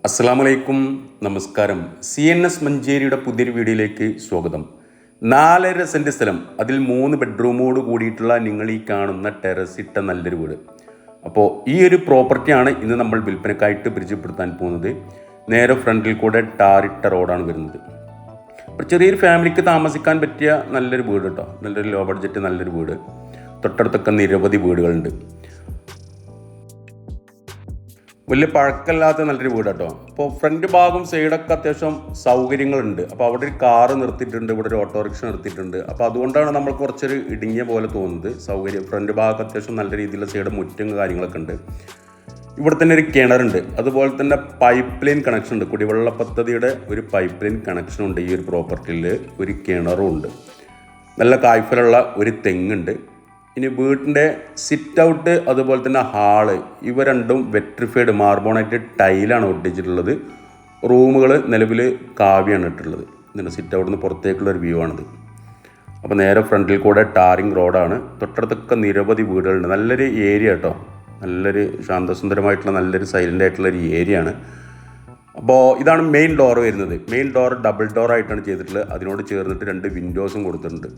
അസ്സലാമലൈക്കും, നമസ്കാരം. CNS മഞ്ചേരിയുടെ പുതിയൊരു വീഡിയോയിലേക്ക് സ്വാഗതം. 4.5 സെൻറ്റ് സ്ഥലം, അതിൽ 3 ബെഡ്റൂമോട് കൂടിയിട്ടുള്ള നിങ്ങൾ ഈ കാണുന്ന ടെറസ് ഇട്ട നല്ലൊരു വീട്. അപ്പോൾ ഈ ഒരു പ്രോപ്പർട്ടിയാണ് ഇന്ന് നമ്മൾ വിൽപ്പനക്കായിട്ട് പരിചയപ്പെടുത്താൻ പോകുന്നത്. നേരെ ഫ്രണ്ടിൽ കൂടെ ടാറിട്ട റോഡാണ് വരുന്നത്. അപ്പോൾ ചെറിയൊരു ഫാമിലിക്ക് താമസിക്കാൻ പറ്റിയ നല്ലൊരു വീട് കേട്ടോ, നല്ലൊരു ലോ ബഡ്ജറ്റ് നല്ലൊരു വീട്. തൊട്ടടുത്തൊക്കെ നിരവധി വീടുകളുണ്ട്. വലിയ പഴക്കമില്ലാത്ത നല്ലൊരു വീട് കേട്ടോ. അപ്പോൾ ഫ്രണ്ട് ഭാഗം സൈഡൊക്കെ അത്യാവശ്യം സൗകര്യങ്ങളുണ്ട്. അപ്പോൾ അവിടെ ഒരു കാറ് നിർത്തിയിട്ടുണ്ട്, ഇവിടെ ഒരു ഓട്ടോറിക്ഷ നിർത്തിയിട്ടുണ്ട്. അപ്പോൾ അതുകൊണ്ടാണ് നമ്മൾ കുറച്ചൊരു ഇടുങ്ങിയ പോലെ തോന്നുന്നത്. സൗകര്യം ഫ്രണ്ട് ഭാഗം അത്യാവശ്യം നല്ല രീതിയിലുള്ള സൈഡ് മുറ്റും കാര്യങ്ങളൊക്കെ ഉണ്ട്. ഇവിടെ തന്നെ ഒരു കിണറുണ്ട്, അതുപോലെ തന്നെ പൈപ്പ് ലൈൻ കണക്ഷൻ ഉണ്ട്. കുടിവെള്ള പദ്ധതിയുടെ ഒരു പൈപ്പ് ലൈൻ കണക്ഷൻ ഉണ്ട്. ഈ ഒരു പ്രോപ്പർട്ടിയിൽ ഒരു കിണറും ഉണ്ട്. നല്ല കായ്ഫലുള്ള ഒരു തെങ്ങുണ്ട്. ഇനി വീട്ടിൻ്റെ സിറ്റ് ഔട്ട് അതുപോലെ തന്നെ ഹാള് ഇവ രണ്ടും വെട്രിഫൈഡ് മാർബോണൈറ്റ് ടൈലാണ് ഒട്ടിച്ചിട്ടുള്ളത്. റൂമുകൾ നിലവിൽ കാവ്യാണ് ഇട്ടുള്ളത്. ഇതിൻ്റെ സിറ്റ് ഔട്ടിൽ നിന്ന് പുറത്തേക്കുള്ളൊരു വ്യൂ ആണിത്. അപ്പോൾ നേരെ ഫ്രണ്ടിൽ കൂടെ ടാറിങ് റോഡാണ്. തൊട്ടടുത്തൊക്കെ നിരവധി വീടുകളുണ്ട്. നല്ലൊരു ഏരിയ കേട്ടോ, നല്ലൊരു ശാന്തസുന്ദരമായിട്ടുള്ള നല്ലൊരു സൈലൻ്റ് ആയിട്ടുള്ളൊരു ഏരിയ ആണ്. അപ്പോൾ ഇതാണ് മെയിൻ ഡോർ വരുന്നത്. മെയിൻ ഡോർ ഡബിൾ ഡോർ ആയിട്ടാണ് ചെയ്തിട്ടുള്ളത്. അതിനോട് ചേർന്നിട്ട് 2 വിൻഡോസും കൊടുത്തിട്ടുണ്ട്.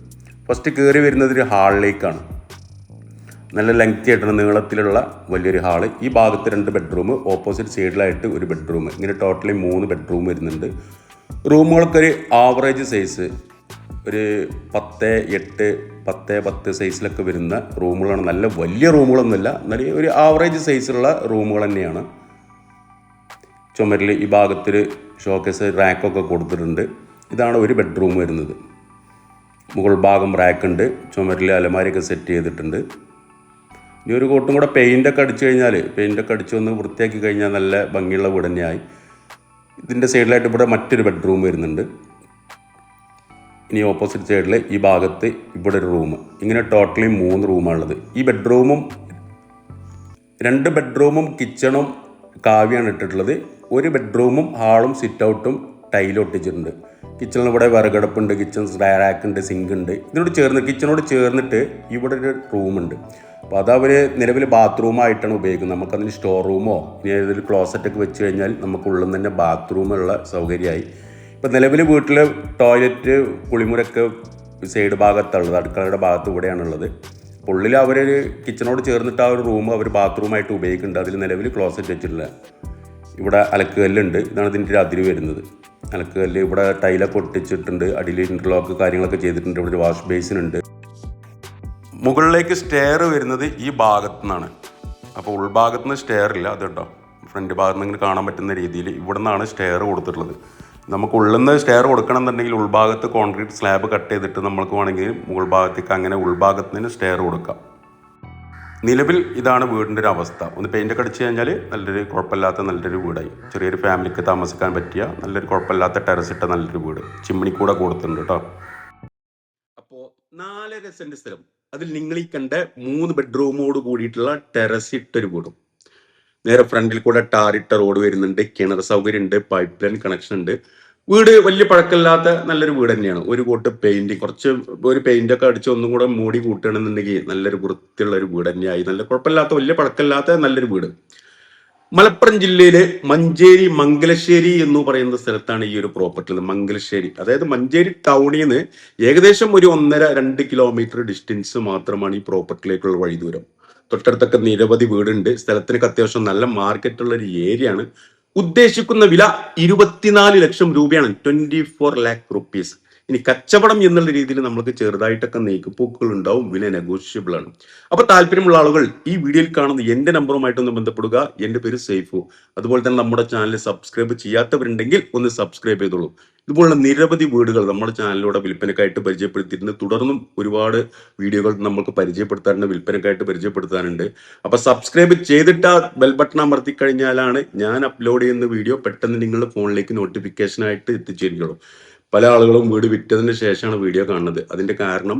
ഫസ്റ്റ് കയറി വരുന്നത് ഒരു ഹാളിലേക്കാണ്. നല്ല ലെങ്തി ആയിട്ടുള്ള നീളത്തിലുള്ള വലിയൊരു ഹാള്. ഈ ഭാഗത്ത് 2 ബെഡ്റൂം, ഓപ്പോസിറ്റ് സൈഡിലായിട്ട് ഒരു ബെഡ്റൂം. ഇങ്ങനെ ടോട്ടലി 3 ബെഡ്റൂം വരുന്നുണ്ട്. റൂമുകൾക്കൊരു ആവറേജ് സൈസ് ഒരു 10-8, 10-10 സൈസിലൊക്കെ വരുന്ന റൂമുകളാണ്. നല്ല വലിയ റൂമുകളൊന്നുമില്ല, എന്നാലും ഒരു ആവറേജ് സൈസിലുള്ള റൂമുകൾ തന്നെയാണ്. ചുമരിൽ ഈ ഭാഗത്തിൽ ഷോക്കേസ് റാക്കൊക്കെ കൊടുത്തിട്ടുണ്ട്. ഇതാണ് ഒരു ബെഡ്റൂം വരുന്നത്. മുകൾ ഭാഗം റാക്കുണ്ട്, ചുമരിൽ അലമാരിയൊക്കെ സെറ്റ് ചെയ്തിട്ടുണ്ട്. ഇനി ഒരു കോട്ടും കൂടെ പെയിൻ്റൊക്കെ അടിച്ച് ഒന്ന് വൃത്തിയാക്കി കഴിഞ്ഞാൽ നല്ല ഭംഗിയുള്ള വീട് തന്നെയായി. ഇതിൻ്റെ സൈഡിലായിട്ട് ഇവിടെ മറ്റൊരു ബെഡ്റൂം വരുന്നുണ്ട്. ഇനി ഓപ്പോസിറ്റ് സൈഡിൽ ഈ ഭാഗത്ത് ഇവിടെ ഒരു റൂം. ഇങ്ങനെ ടോട്ടലി 3 റൂമാണുള്ളത്. ഈ ബെഡ്റൂമും 2 ബെഡ്റൂമും കിച്ചണും കാവ്യാണ് ഇട്ടിട്ടുള്ളത്. ഒരു ബെഡ്റൂമും ഹാളും സിറ്റ് ഔട്ടും ടൈലും ഒട്ടിച്ചിട്ടുണ്ട്. കിച്ചണിൽ ഇവിടെ വിറകടുപ്പുണ്ട്, കിച്ചൺ റാക്കുണ്ട്, സിങ്ക് ഉണ്ട്. കിച്ചണോട് ചേർന്നിട്ട് ഇവിടെ ഒരു റൂമുണ്ട്. അപ്പോൾ അതവർ നിലവിൽ ബാത്റൂമായിട്ടാണ് ഉപയോഗിക്കുന്നത്. നമുക്കതിന് സ്റ്റോർ റൂമോ ഇനി ഏതൊരു ക്ലോസറ്റൊക്കെ വെച്ച് കഴിഞ്ഞാൽ നമുക്ക് ഉള്ളിൽ നിന്ന് തന്നെ ബാത്റൂമുള്ള സൗകര്യമായി. ഇപ്പോൾ നിലവിൽ വീട്ടിൽ ടോയ്ലറ്റ് കുളിമുറൊക്കെ സൈഡ് ഭാഗത്തുള്ളത്, അടുക്കളയുടെ ഭാഗത്ത് ഇവിടെയാണുള്ളത്. അപ്പോൾ ഉള്ളിൽ അവരൊരു കിച്ചണോട് ചേർന്നിട്ട് ആ ഒരു റൂം അവർ ബാത്റൂമായിട്ട് ഉപയോഗിക്കുന്നുണ്ട്. അതിൽ നിലവിൽ ക്ലോസറ്റ് വെച്ചിട്ടില്ല. ഇവിടെ അലക്കുകല്ലുണ്ട്. ഇതാണ് ഇതിൻ്റെ ഒരു അതിര് വരുന്നത്. അലക്കുകല്ല് ഇവിടെ ടൈലൊക്കെ ഒട്ടിച്ചിട്ടുണ്ട്. അടിയിൽ ഇൻ്റർലോക്ക് കാര്യങ്ങളൊക്കെ ചെയ്തിട്ടുണ്ട്. ഇവിടെ ഒരു വാഷ് ബേസിനുണ്ട്. മുകളിലേക്ക് സ്റ്റെയർ വരുന്നത് ഈ ഭാഗത്തു നിന്നാണ്. അപ്പോൾ ഉൾഭാഗത്തു നിന്ന് സ്റ്റെയർ ഇല്ല, അത് കേട്ടോ ഫ്രണ്ട് ഭാഗത്ത് നിന്ന് ഇങ്ങനെ കാണാൻ പറ്റുന്ന രീതിയിൽ ഇവിടെ നിന്നാണ് സ്റ്റെയർ കൊടുത്തിട്ടുള്ളത്. നമുക്ക് ഉള്ളിൽ നിന്ന് സ്റ്റെയർ കൊടുക്കണം എന്നുണ്ടെങ്കിൽ ഉൾഭാഗത്ത് കോൺക്രീറ്റ് സ്ലാബ് കട്ട് ചെയ്തിട്ട് നമ്മൾക്ക് വേണമെങ്കിൽ മുകൾ ഭാഗത്തേക്ക് അങ്ങനെ ഉൾഭാഗത്ത് നിന്ന് സ്റ്റെയർ കൊടുക്കാം. നിലവിൽ ഇതാണ് വീടിൻ്റെ ഒരു അവസ്ഥ. ഒന്ന് പെയിൻ്റൊക്കെ അടിച്ച് കഴിഞ്ഞാൽ നല്ലൊരു കുഴപ്പമില്ലാത്ത നല്ലൊരു വീടായി. ചെറിയൊരു ഫാമിലിക്ക് താമസിക്കാൻ പറ്റിയ നല്ലൊരു കുഴപ്പമില്ലാത്ത ടെറസ് ഇട്ട നല്ലൊരു വീട്. ചിമ്മിണി കൂടെ കൊടുത്തിട്ടുണ്ട് കേട്ടോ. അപ്പോൾ 4.5 സെൻറ്റ് സ്ഥലം, അതിൽ നിങ്ങൾ ഈ കണ്ട 3 ബെഡ്റൂമോട് കൂടിയിട്ടുള്ള ടെറസ് ഇട്ടൊരു വീടും. നേരെ ഫ്രണ്ടിൽ കൂടെ ടാറിട്ട റോഡ് വരുന്നുണ്ട്. കിണർ സൗകര്യം ഉണ്ട്, പൈപ്പ് ലൈൻ കണക്ഷൻ ഉണ്ട്. വീട് വലിയ പഴക്കമില്ലാത്ത നല്ലൊരു വീട് തന്നെയാണ്. ഒരു കോട്ട് ഒരു പെയിന്റൊക്കെ അടിച്ച് ഒന്നും കൂടെ മൂടി കൂട്ടുകയാണെന്നുണ്ടെങ്കിൽ നല്ലൊരു വൃത്തിയുള്ള ഒരു വീട് തന്നെയായി. നല്ല കുഴപ്പമില്ലാത്ത വലിയ പഴക്കമില്ലാത്ത നല്ലൊരു വീട്. മലപ്പുറം ജില്ലയിലെ മഞ്ചേരി മംഗലശ്ശേരി എന്ന് പറയുന്ന സ്ഥലത്താണ് ഈ ഒരു പ്രോപ്പർട്ടി ഉള്ളത്. മംഗലശ്ശേരി, അതായത് മഞ്ചേരി ടൗണിൽ നിന്ന് ഏകദേശം ഒരു 1.5-2 കിലോമീറ്റർ ഡിസ്റ്റൻസ് മാത്രമാണ് ഈ പ്രോപ്പർട്ടിയിലേക്കുള്ള വഴി ദൂരം. തൊട്ടടുത്തൊക്കെ നിരവധി വീടുണ്ട്. സ്ഥലത്തിനൊക്കെ അത്യാവശ്യം നല്ല മാർക്കറ്റുള്ള ഒരു ഏരിയ ആണ്. ഉദ്ദേശിക്കുന്ന വില 24 ലക്ഷം രൂപയാണ്, 24 lakh rupees. ഇനി കച്ചവടം എന്നുള്ള രീതിയിൽ നമുക്ക് ചെറുതായിട്ടൊക്കെ നെയ്ക്കുപോക്കുകൾ ഉണ്ടാവും. വില നെഗോഷ്യബിൾ ആണ്. അപ്പൊ താല്പര്യമുള്ള ആളുകൾ ഈ വീഡിയോയിൽ കാണുന്ന എന്റെ നമ്പറുമായിട്ടൊന്ന് ബന്ധപ്പെടുക. എന്റെ പേര് സൈഫു. അതുപോലെ തന്നെ നമ്മുടെ ചാനൽ സബ്സ്ക്രൈബ് ചെയ്യാത്തവരുണ്ടെങ്കിൽ ഒന്ന് സബ്സ്ക്രൈബ് ചെയ്തോളൂ. ഇതുപോലുള്ള നിരവധി വീടുകൾ നമ്മുടെ ചാനലിലൂടെ വിൽപ്പനക്കായിട്ട് പരിചയപ്പെടുത്തിയിട്ടുണ്ട്. തുടർന്നും ഒരുപാട് വീഡിയോകൾ നമുക്ക് പരിചയപ്പെടുത്താറുണ്ട്, വിൽപ്പനക്കായിട്ട് പരിചയപ്പെടുത്താനുണ്ട്. അപ്പൊ സബ്സ്ക്രൈബ് ചെയ്തിട്ട് ആ ബെൽ ബട്ടൺ അമർത്തി കഴിഞ്ഞാലാണ് ഞാൻ അപ്ലോഡ് ചെയ്യുന്ന വീഡിയോ പെട്ടെന്ന് നിങ്ങളുടെ ഫോണിലേക്ക് നോട്ടിഫിക്കേഷനായിട്ട് എത്തിച്ചേരുകയുള്ളൂ. പല ആളുകളും വീട് വിറ്റതിന് ശേഷമാണ് വീഡിയോ കാണുന്നത്. അതിന്റെ കാരണം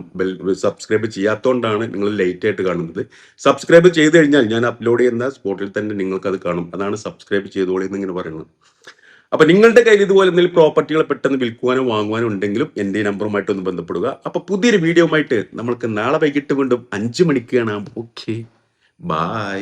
സബ്സ്ക്രൈബ് ചെയ്യാത്തതുകൊണ്ടാണ് നിങ്ങൾ ലേറ്റ് ആയിട്ട് കാണുന്നത്. സബ്സ്ക്രൈബ് ചെയ്ത് കഴിഞ്ഞാൽ ഞാൻ അപ്ലോഡ് ചെയ്യുന്ന സ്പോട്ടിൽ തന്നെ നിങ്ങൾക്ക് അത് കാണും. അതാണ് സബ്സ്ക്രൈബ് ചെയ്തോളി എന്നിങ്ങനെ പറയുന്നത്. അപ്പൊ നിങ്ങളുടെ കയ്യിൽ ഇതുപോലെ എന്തെങ്കിലും പ്രോപ്പർട്ടികൾ പെട്ടെന്ന് വിൽക്കുവാനോ വാങ്ങുവാനോ ഉണ്ടെങ്കിലും എന്റെ നമ്പറുമായിട്ട് ഒന്ന് ബന്ധപ്പെടുക. അപ്പൊ പുതിയൊരു വീഡിയോ ആയിട്ട് നമ്മൾക്ക് നാളെ വൈകിട്ട് വീണ്ടും 5 മണിക്ക് കാണാം. Okay, by.